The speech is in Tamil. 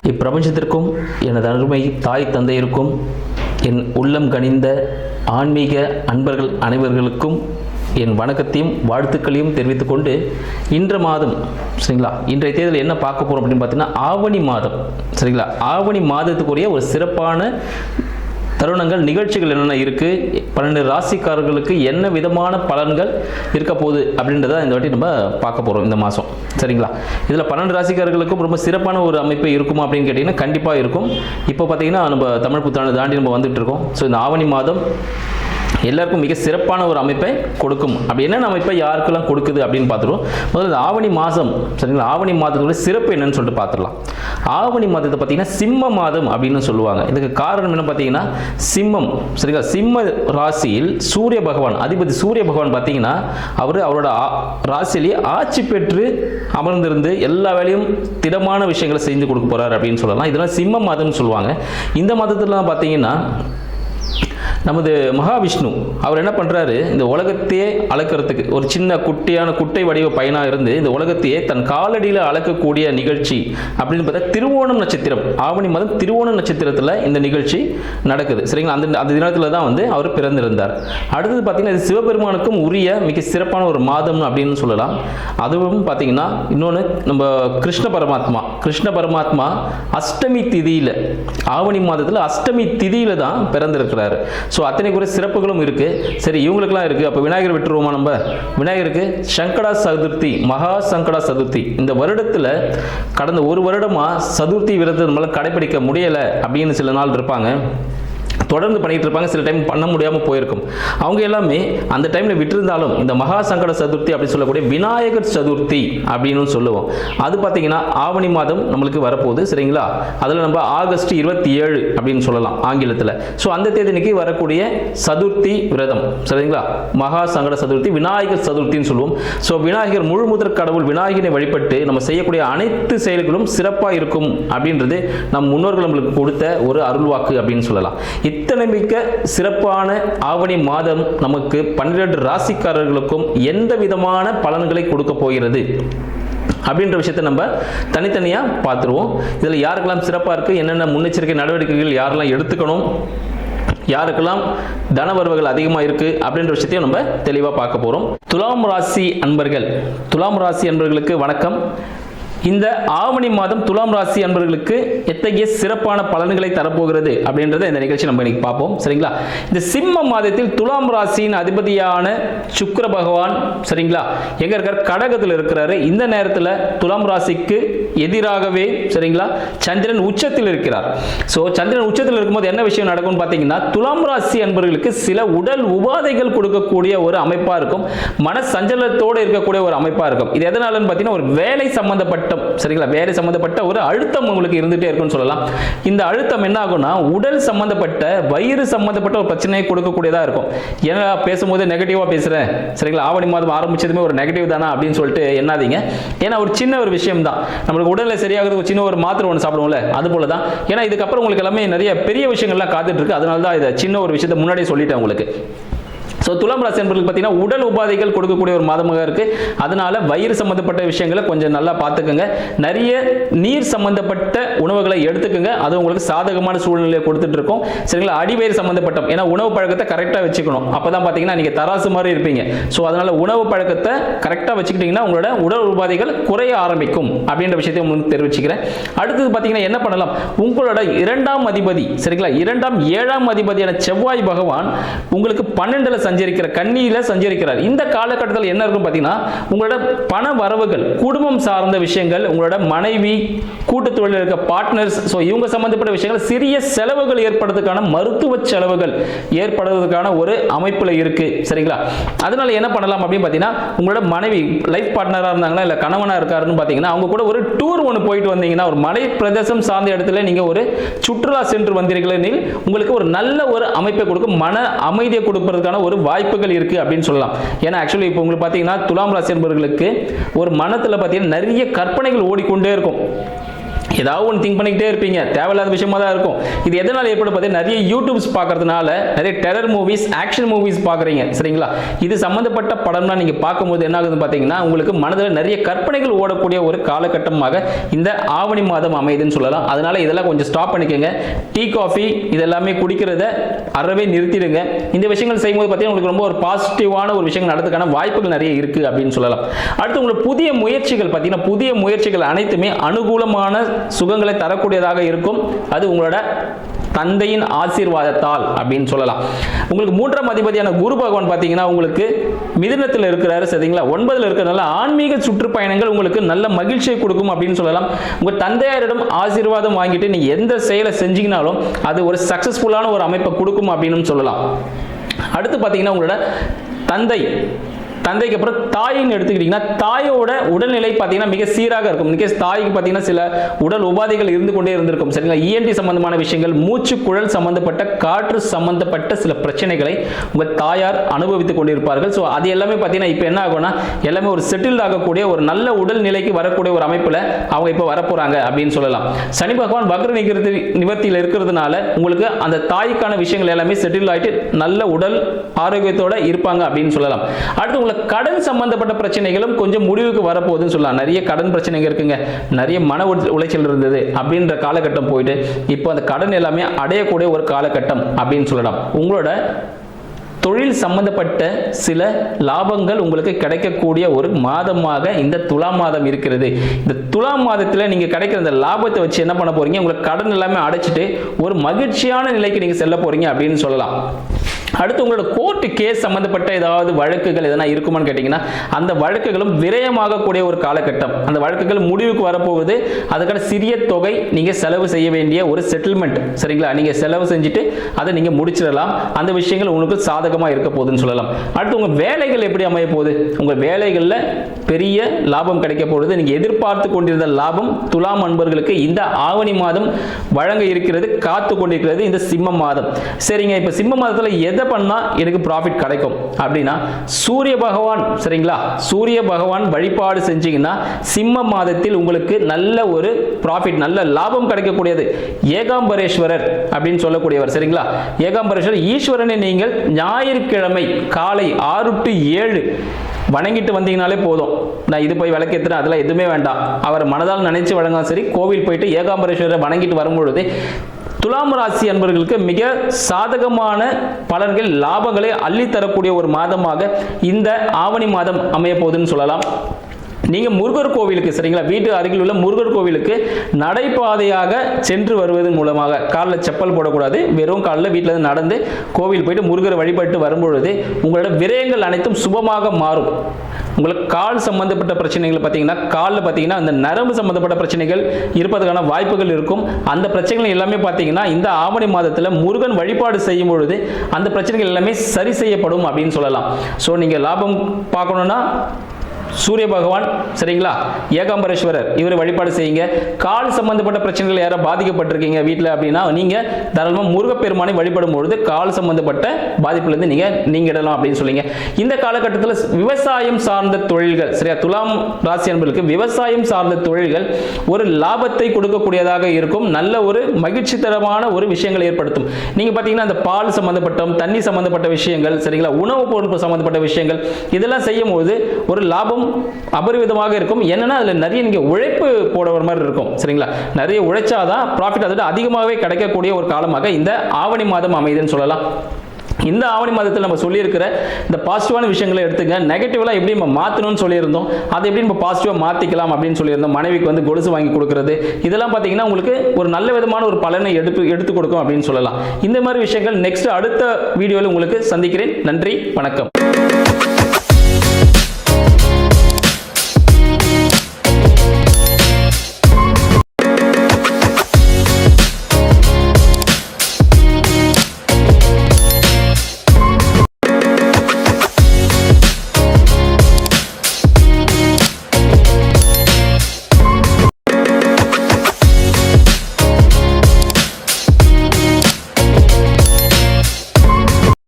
இப்பிரபஞ்சத்திற்கும் எனது அருமை தாய் தந்தையருக்கும் என் உள்ளம் கனிந்த ஆன்மீக அன்பர்கள் அனைவர்களுக்கும் என் வணக்கத்தையும் வாழ்த்துக்களையும் தெரிவித்துக் கொண்டு இன்ற மாதம் சரிங்களா, இன்றைய தேதியில் என்ன பார்க்க போகிறோம் அப்படின்னு பார்த்தீங்கன்னா ஆவணி மாதம் சரிங்களா. ஆவணி மாதத்துக்குரிய ஒரு சிறப்பான தருணங்கள் நிகழ்ச்சிகள் என்னென்ன இருக்குது, 12 ராசிக்காரர்களுக்கு என்ன விதமான பலன்கள் இருக்க போகுது அப்படின்றத இந்த வாட்டி நம்ம பார்க்க போகிறோம் இந்த மாதம் சரிங்களா. இதில் 12 ராசிக்காரர்களுக்கும் ரொம்ப சிறப்பான ஒரு அமைப்பு இருக்குமா அப்படின்னு கேட்டிங்கன்னா கண்டிப்பாக இருக்கும். இப்போ பார்த்தீங்கன்னா நம்ம தமிழ் புத்தாண்டு தாண்டி நம்ம வந்துட்டு இருக்கோம். ஸோ இந்த ஆவணி மாதம் எல்லாருக்கும் மிக சிறப்பான ஒரு அமைப்பை கொடுக்கும். அப்படி என்னென்ன அமைப்பை யாருக்கெல்லாம் கொடுக்குது அப்படின்னு பார்த்துருவோம். முதல்ல ஆவணி மாதம் சரிங்களா, ஆவணி மாதத்தோட சிறப்பு என்னன்னு சொல்லிட்டு பார்த்துடலாம். ஆவணி மாதத்தை பார்த்தீங்கன்னா சிம்ம மாதம் அப்படின்னு சொல்லுவாங்க. இதுக்கு காரணம் என்ன பார்த்தீங்கன்னா சிம்மம் சரிங்களா, சிம்ம ராசியில் சூரிய பகவான் அதிபதி சூரிய பகவான் பார்த்தீங்கன்னா அவரோட ராசியிலேயே ஆட்சி பெற்று அமர்ந்திருந்து எல்லா வேலையும் திடமான விஷயங்களை செஞ்சு கொடுக்க போறார் அப்படின்னு சொல்லலாம். இதெல்லாம் சிம்ம மாதம்னு சொல்லுவாங்க. இந்த மாதத்துல பார்த்தீங்கன்னா நமது மகாவிஷ்ணு அவர் என்ன பண்ணுறாரு, இந்த உலகத்தையே அளக்கிறதுக்கு ஒரு சின்ன குட்டை வடிவ பையனாக இருந்து இந்த உலகத்தையே தன் காலடியில் அளக்கக்கூடிய நிகழ்ச்சி அப்படின்னு பார்த்தா திருவோணம் நட்சத்திரம், ஆவணி மாதம் திருவோணம் நட்சத்திரத்தில் இந்த நிகழ்ச்சி நடக்குது சரிங்களா. அந்த தினத்தில் தான் அவர் பிறந்திருந்தார். அடுத்தது பார்த்தீங்கன்னா இது சிவபெருமானுக்கும் உரிய மிக சிறப்பான ஒரு மாதம் அப்படின்னு சொல்லலாம். அதுவும் பார்த்தீங்கன்னா இன்னொன்று நம்ம கிருஷ்ண பரமாத்மா அஷ்டமி திதியில், ஆவணி மாதத்தில் அஷ்டமி திதியில் தான் பிறந்திருக்கிறாரு. ஸோ அத்தனை கூட சிறப்புகளும் இருக்கு. சரி, இவங்களுக்குலாம் இருக்கு. அப்போ விநாயகர் விட்டுருவோமா? நம்ம விநாயகருக்கு சங்கடா சதுர்த்தி, மகா சங்கடா சதுர்த்தி இந்த வருடத்தில் கடந்த ஒரு வருடமா சதுர்த்தி விரதம் நம்மளால கடைபிடிக்க முடியல அப்படின்னு சில நாள் இருப்பாங்க, தொடர்ந்து பண்ணிட்டு இருப்பாங்க. சில டைம் பண்ண முடியாமல் போயிருக்கும். அவங்க எல்லாமே அந்த டைம்ல விட்டிருந்தாலும் இந்த மகா சங்கட சதுர்த்தி அப்படின்னு சொல்லக்கூடிய விநாயகர் சதுர்த்தி அப்படின்னு சொல்லுவோம். அது பார்த்தீங்கன்னா ஆவணி மாதம் நம்மளுக்கு வரப்போகுது சரிங்களா. அதில் நம்ம ஆகஸ்ட் 27 அப்படின்னு சொல்லலாம் ஆங்கிலத்தில். ஸோ அந்த தேதிக்கு வரக்கூடிய சதுர்த்தி விரதம் சரிங்களா, மகா சங்கட சதுர்த்தி விநாயகர் சதுர்த்தின்னு சொல்லுவோம். ஸோ விநாயகர் முழு முதற் கடவுள் விநாயகரை வழிபட்டு நம்ம செய்யக்கூடிய அனைத்து செயல்களும் சிறப்பாக இருக்கும் அப்படின்றது நம் முன்னோர்கள் நம்மளுக்கு கொடுத்த ஒரு அருள்வாக்கு அப்படின்னு சொல்லலாம். இத்தனை மிக்க சிறப்பான ஆவணி மாதம் நமக்கு 12 ராசிக்காரர்களுக்கும் எந்த விதமான பலன்களை கொடுக்க போகிறது அப்படின்ற விஷயத்தை நம்ம தனித்தனியாக பார்த்துருவோம். இதில் யாருக்கெல்லாம் சிறப்பாக இருக்குது, என்னென்ன முன்னெச்சரிக்கை நடவடிக்கைகள் யாரெல்லாம் எடுத்துக்கணும், யாருக்கெல்லாம் தனவரவுகள் அதிகமாக இருக்கு அப்படின்ற விஷயத்தையும் நம்ம தெளிவாக பார்க்க போகிறோம். துலாம் ராசி அன்பர்களுக்கு வணக்கம். இந்த ஆவணி மாதம் துலாம் ராசி அன்பர்களுக்கு எத்தகைய சிறப்பான பலன்களை தரப்போகிறது அப்படின்றத இந்த நிகழ்ச்சி நம்ம இன்னைக்கு பார்ப்போம் சரிங்களா. இந்த சிம்ம மாதத்தில் துலாம் ராசியின் அதிபதியான சுக்கிர பகவான் சரிங்களா எங்க இருக்கார், கடகத்தில் இருக்கிறாரு. இந்த நேரத்தில் துலாம் ராசிக்கு எதிராகவே சரிங்களா சந்திரன் உச்சத்தில் இருக்கிறார். ஸோ சந்திரன் உச்சத்தில் இருக்கும்போது என்ன விஷயம் நடக்கும்னு பார்த்தீங்கன்னா துலாம் ராசி அன்பர்களுக்கு சில உடல் உபாதைகள் கொடுக்கக்கூடிய ஒரு அமைப்பா இருக்கும், மன சஞ்சலத்தோடு இருக்கக்கூடிய ஒரு அமைப்பா இருக்கும். இது எதனாலன்னு பார்த்தீங்கன்னா ஒரு வேலை சம்பந்தப்பட்ட சரிங்களா, வேலை சம்பந்தப்பட்ட ஒரு அழுத்தம் உங்களுக்கு இருந்துட்டே இருக்குன்னு சொல்லலாம். இந்த அழுத்தம் என்ன ஆகும்னா உடல் சம்பந்தப்பட்ட வயிறு சம்பந்தப்பட்ட ஒரு பிரச்சனையை கொடுக்கக்கூடியதா இருக்கும். ஏன்னா பேசும்போது நெகட்டிவா பேசுறேன் சரிங்களா, ஆவணி மாதம் ஆரம்பிச்சதுமே ஒரு நெகட்டிவ் தானா அப்படின்னு சொல்லிட்டு என்னாதீங்க. ஏன்னா ஒரு சின்ன ஒரு விஷயம் தான், நம்மளுக்கு உடல்ல சரியாகிறது ஒரு சின்ன ஒரு மாத்திரை ஒன்று சாப்பிடுவோம்ல, அது போல தான். ஏன்னா இதுக்கப்புறம் உங்களுக்கு எல்லாமே நிறைய பெரிய விஷயங்கள்லாம் காத்துட்டு இருக்கு. அதனால தான் இதை சின்ன ஒரு விஷயத்தை முன்னாடியே சொல்லிட்டேன் உங்களுக்கு. ஸோ துலாம் ராசி என்பவர்களுக்கு பார்த்தீங்கன்னா உடல் உபாதைகள் கொடுக்கக்கூடிய ஒரு மாதமாக இருக்கு. அதனால வயிறு சம்பந்தப்பட்ட விஷயங்களை கொஞ்சம் நல்லா பார்த்துக்கோங்க. நிறைய நீர் சம்பந்தப்பட்ட உணவுகளை எடுத்துக்கோங்க, அது உங்களுக்கு சாதகமான சூழ்நிலையை கொடுத்துட்டு இருக்கும் சரிங்களா. அடிவயிறு சம்பந்தப்பட்ட, ஏன்னா உணவு பழக்கத்தை கரெக்டாக வச்சுக்கணும், அப்பதான் பார்த்தீங்கன்னா நீங்க தராசு மாதிரி இருப்பீங்க. ஸோ அதனால உணவு பழக்கத்தை கரெக்டாக வச்சுக்கிட்டீங்கன்னா உங்களோட உடல் உபாதைகள் குறைய ஆரம்பிக்கும் அப்படின்ற விஷயத்தை உங்களுக்கு தெரிவிச்சுக்கிறேன். அடுத்தது பார்த்தீங்கன்னா என்ன பண்ணலாம், உங்களோட 2ஆம் அதிபதி சரிங்களா, 2ஆம் 7ஆம் அதிபதியான செவ்வாய் பகவான் உங்களுக்கு 12ல சஞ்சரிக்கிற கன்னியில சஞ்சரிக்கிறார். இந்த காலகட்டத்தில் என்ன இருக்கும் பார்த்தீங்கன்னா உங்களோட பண வரவுகள், குடும்பம் சார்ந்த விஷயங்கள், உங்களோட மனைவி, கூட்டு தொழில் இருக்க பார்ட்னர்ஸ், ஸோ இவங்க சம்பந்தப்பட்ட விஷயங்கள், சிறிய செலவுகள் ஏற்படுறதுக்கான மருத்துவ செலவுகள் ஏற்படுறதுக்கான ஒரு அமைப்புல இருக்கு சரிங்களா. அதனால என்ன பண்ணலாம் அப்படின்னு பார்த்தீங்கன்னா உங்களோட மனைவி லைஃப் பார்ட்னரா இருந்தாங்களா இல்ல கணவனா இருக்காருன்னு பார்த்தீங்கன்னா அவங்க கூட ஒரு டூர் ஒன்று போயிட்டு வந்தீங்கன்னா, ஒரு மலை பிரதேசம் சார்ந்த இடத்துல நீங்க ஒரு சுற்றுலா சென்று வந்தீர்கள் எனில் உங்களுக்கு ஒரு நல்ல ஒரு அமைப்பை கொடுக்கும், மன அமைதியை கொடுப்பதற்கான ஒரு வாய்ப்புகள் இருக்கு அப்படின்னு சொல்லலாம். ஏன்னா ஆக்சுவலி இப்போ உங்களுக்கு பார்த்தீங்கன்னா துலாம் ராசி என்பவர்களுக்கு ஒரு மனத்தில் பார்த்தீங்கன்னா நிறைய கற்பனைகள் ஓடிக்கொண்டே இருக்கும். ஏதாவது ஒன்று திங்க் பண்ணிக்கிட்டே இருப்பீங்க, தேவையில்லாத விஷயமா தான் இருக்கும். இது எதனால் ஏற்படும் பார்த்தீங்கன்னா, நிறைய யூடியூப்ஸ் பார்க்கறதுனால நிறைய டெரர் மூவிஸ், ஆக்ஷன் மூவிஸ் பார்க்குறீங்க சரிங்களா. இது சம்மந்தப்பட்ட படம்லாம் நீங்கள் பார்க்கும்போது என்ன ஆகுதுன்னு பார்த்தீங்கன்னா, உங்களுக்கு மனதில் நிறைய கற்பனைகள் ஓடக்கூடிய ஒரு காலகட்டமாக இந்த ஆவணி மாதம் அமையுதுன்னு சொல்லலாம். அதனால இதெல்லாம் கொஞ்சம் ஸ்டாப் பண்ணிக்கோங்க. டீ காஃபி இதெல்லாமே குடிக்கிறத அறவே நிறுத்திடுங்க. இந்த விஷயங்கள் செய்யும்போது பார்த்தீங்கன்னா உங்களுக்கு ரொம்ப ஒரு பாசிட்டிவான ஒரு விஷயங்கள் நடத்துக்கான வாய்ப்புகள் நிறைய இருக்குது அப்படின்னு சொல்லலாம். அடுத்து உங்களுக்கு புதிய முயற்சிகள் பார்த்தீங்கன்னா, புதிய முயற்சிகள் அனைத்துமே அனுகூலமான சுகங்களை தரக்கூடியதாக இருக்கும். அது உங்களோட தந்தையின் ஆசீர்வாதத்தால் அப்படின்னு சொல்லலாம். உங்களுக்கு 3ஆம் அதிபதியான குரு பகவான் பார்த்தீங்கன்னா உங்களுக்கு மிதுனத்தில் இருக்கிறாரு சரிங்களா. 9ல் இருக்கிறதுனால ஆன்மீக சுற்றுப்பயணங்கள் உங்களுக்கு நல்ல மகிழ்ச்சியை கொடுக்கும் அப்படின்னு சொல்லலாம். உங்கள் தந்தையாரிடம் ஆசீர்வாதம் வாங்கிட்டு நீங்க எந்த செயலை செஞ்சீங்கனாலும் அது ஒரு சக்சஸ்ஃபுல்லான ஒரு அமைப்பை கொடுக்கும் அப்படின்னு சொல்லலாம். அடுத்து பார்த்தீங்கன்னா உங்களோட தந்தைக்கு அப்புறம் தாயின்னு எடுத்துக்கிட்டீங்கன்னா, தாயோட உடல்நிலை பார்த்தீங்கன்னா மிக சீராக இருக்கும். இன்கேஸ் தாய்க்கு பார்த்தீங்கன்னா சில உடல் உபாதைகள் இருந்து கொண்டே இருந்திருக்கும் சரிங்களா. இஎன்டி சம்பந்தமான விஷயங்கள், மூச்சு குழல் சம்பந்தப்பட்ட, காற்று சம்பந்தப்பட்ட சில பிரச்சனைகளை உங்கள் தாயார் அனுபவித்துக் கொண்டிருப்பார்கள். ஸோ அது எல்லாமே பார்த்தீங்கன்னா இப்போ என்ன ஆகும்னா, எல்லாமே ஒரு செட்டில் ஆகக்கூடிய ஒரு நல்ல உடல் நிலைக்கு வரக்கூடிய ஒரு அமைப்பில் அவங்க இப்போ வரப்போறாங்க அப்படின்னு சொல்லலாம். சனி பகவான் வக்ர நிவர்த்தியில் இருக்கிறதுனால உங்களுக்கு அந்த தாய்க்கான விஷயங்கள் எல்லாமே செட்டில் ஆகிட்டு நல்ல உடல் ஆரோக்கியத்தோட இருப்பாங்க அப்படின்னு சொல்லலாம். அடுத்து கடன் சம்பந்தப்பட்ட பிரச்சனைகளும் கொஞ்சம் முடிவுக்கு வரப்போகுதுன்னு சொல்லலாம். நிறைய கடன் பிரச்சனைகள் இருக்குங்க, நிறைய மன உளைச்சல் இருந்தது அப்படின்ற காலகட்டம் போயிட்டு இப்போ அந்த கடன் எல்லாமே அடையக்கூடிய ஒரு காலகட்டம் அப்படின்னு சொல்லலாம். உங்களோட தொழில் சம்பந்தப்பட்ட சில லாபங்கள் உங்களுக்கு கிடைக்கக்கூடிய ஒரு மாதமாக இந்த துலாம் மாதம் இருக்கிறது. இந்த துலாம் மாதத்தில் நீங்க கிடைக்கிற இந்த லாபத்தை வச்சு என்ன பண்ண போறீங்க, உங்களுக்கு கடன் எல்லாமே அடைச்சிட்டு ஒரு மகிழ்ச்சியான நிலைக்கு நீங்க செல்ல போறீங்க அப்படின்னு சொல்லலாம். அடுத்து உங்களோட கோர்ட் கேஸ் சம்பந்தப்பட்ட ஏதாவது வழக்குகள் எதனா இருக்குமான்னு கேட்டீங்கன்னா, அந்த வழக்குகளும் விரயமாகக்கூடிய ஒரு காலகட்டம். அந்த வழக்குகள் முடிவுக்கு வரப்போகுது. அதுக்கான சிறிய தொகை நீங்க செலவு செய்ய வேண்டிய ஒரு செட்டில்மெண்ட் சரிங்களா. நீங்க செலவு செஞ்சுட்டு அதை நீங்க முடிச்சிடலாம். அந்த விஷயங்கள் உங்களுக்கு சாதகமா இருக்க போகுதுன்னு சொல்லலாம். அடுத்து உங்க வேலைகள் எப்படி அமைய போகுது, உங்க வேலைகள்ல பெரிய லாபம் கிடைக்க போகுது. நீங்க எதிர்பார்த்து கொண்டிருந்த லாபம் துலாம் அன்பர்களுக்கு இந்த ஆவணி மாதம் வழங்க இருக்கிறது, காத்து கொண்டிருக்கிறது இந்த சிம்ம மாதம். சரிங்க, இப்ப சிம்ம மாதத்துல எதை பண்ணா எனக்கு ப்ராஃபிட் கிடைக்கும் அப்படின்னா, சூரிய பகவான் சரிங்களா. சூரிய பகவான் வழிபாடு செஞ்சீங்கன்னா சிம்ம மாதத்தில் உங்களுக்கு நல்ல ஒரு ப்ராஃபிட், நல்ல லாபம் கிடைக்கக்கூடியது. ஏகாம்பரேஸ்வரர் அப்படின்னு சொல்லக்கூடியவர் சரிங்களா. ஏகாம்பரேஸ்வரர் ஈஸ்வரனை நீங்கள் ஞாயிற்றுக்கிழமை காலை 6 to 7 வணங்கிட்டு வந்தீங்கனாலே போதும். நான் இது போய் விளக்கேற்றுறேன் அதெல்லாம் எதுவுமே வேண்டாம். அவர் மனதால் நினைச்சு வழங்காலும் சரி, கோவில் போயிட்டு ஏகாம்பரேஸ்வரரை வணங்கிட்டு வரும்பொழுது துலாம் ராசி அன்பர்களுக்கு மிக சாதகமான பலன்கள், லாபங்களை அள்ளி தரக்கூடிய ஒரு மாதமாக இந்த ஆவணி மாதம் அமைய போகுதுன்னு சொல்லலாம். நீங்க முருகர் கோவிலுக்கு சரிங்களா, வீட்டு அருகில் உள்ள முருகர் கோவிலுக்கு நடைபாதையாக சென்று வருவதன் மூலமாக, காலில் செப்பல் போடக்கூடாது, வெறும் காலில் வீட்டில் இருந்து நடந்து கோவில் போயிட்டு முருகரை வழிபட்டு வரும்பொழுது உங்களோட விரயங்கள் அனைத்தும் சுபமாக மாறும். உங்களுக்கு கால் சம்பந்தப்பட்ட பிரச்சனைகள் பார்த்தீங்கன்னா, காலில் பார்த்தீங்கன்னா அந்த நரம்பு சம்பந்தப்பட்ட பிரச்சனைகள் இருப்பதற்கான வாய்ப்புகள் இருக்கும். அந்த பிரச்சனைகள் எல்லாமே பார்த்தீங்கன்னா இந்த ஆவணி மாதத்தில் முருகன் வழிபாடு செய்யும் பொழுது அந்த பிரச்சனைகள் எல்லாமே சரி செய்யப்படும் அப்படின்னு சொல்லலாம். ஸோ நீங்கள் லாபம் பார்க்கணும்னா சூரிய பகவான் சரிங்களா, ஏகாம்பரேஸ்வரர் இவரை வழிபாடு செய்யுங்க. கால் சம்பந்தப்பட்ட பிரச்சனைகள் யாரும் பாதிக்கப்பட்டிருக்கீங்க வீட்டில் அப்படின்னா நீங்க தாராளமாக முருகப்பெருமானை வழிபடும் பொழுது கால் சம்பந்தப்பட்ட பாதிப்புலேருந்து நீங்கிடலாம் அப்படின்னு சொல்லிங்க. இந்த காலகட்டத்தில் விவசாயம் சார்ந்த தொழில்கள் சரியா, துலாம் ராசி என்பதற்கு விவசாயம் சார்ந்த தொழில்கள் ஒரு லாபத்தை கொடுக்கக்கூடியதாக இருக்கும். நல்ல ஒரு மகிழ்ச்சி தரமான ஒரு விஷயங்களை ஏற்படுத்தும். நீங்க பார்த்தீங்கன்னா அந்த பால் சம்பந்தப்பட்ட, தண்ணி சம்பந்தப்பட்ட விஷயங்கள் சரிங்களா, உணவுப் பொருட்கள் சம்பந்தப்பட்ட விஷயங்கள் இதெல்லாம் செய்யும் போது ஒரு லாபம் அபரிவிதமாக இருக்கும். என்னன்னா அதுல நிறைய நீங்க உழைப்பு போடுற மாதிரி இருக்கும் சரிங்களா. நிறைய உழைச்சாதான் ப்ராஃபிட் அதோட அதிகமாகவே கிடைக்கக்கூடிய ஒரு காலமாக இந்த ஆவணி மாதம் அமையுதுன்னு சொல்லலாம். இந்த ஆவணி மாதத்தில் நம்ம சொல்லியிருக்கிற இந்த பாசிட்டிவான விஷயங்களை எடுத்துங்க. நெகட்டிவ்லாம் எப்படி நம்ம மாற்றணும்னு சொல்லியிருந்தோம், அதை எப்படி நம்ம பாசிட்டிவாக மாற்றிக்கலாம் அப்படின்னு சொல்லியிருந்தோம். மனைவிக்கு வந்து கொலுசு வாங்கி கொடுக்கறது இதெல்லாம் பார்த்தீங்கன்னா உங்களுக்கு ஒரு நல்ல விதமான ஒரு பலனை எடுத்து கொடுக்கும் அப்படின்னு சொல்லலாம். இந்த மாதிரி விஷயங்கள் நெக்ஸ்ட் அடுத்த வீடியோவில் உங்களுக்கு சந்திக்கிறேன். நன்றி, வணக்கம்.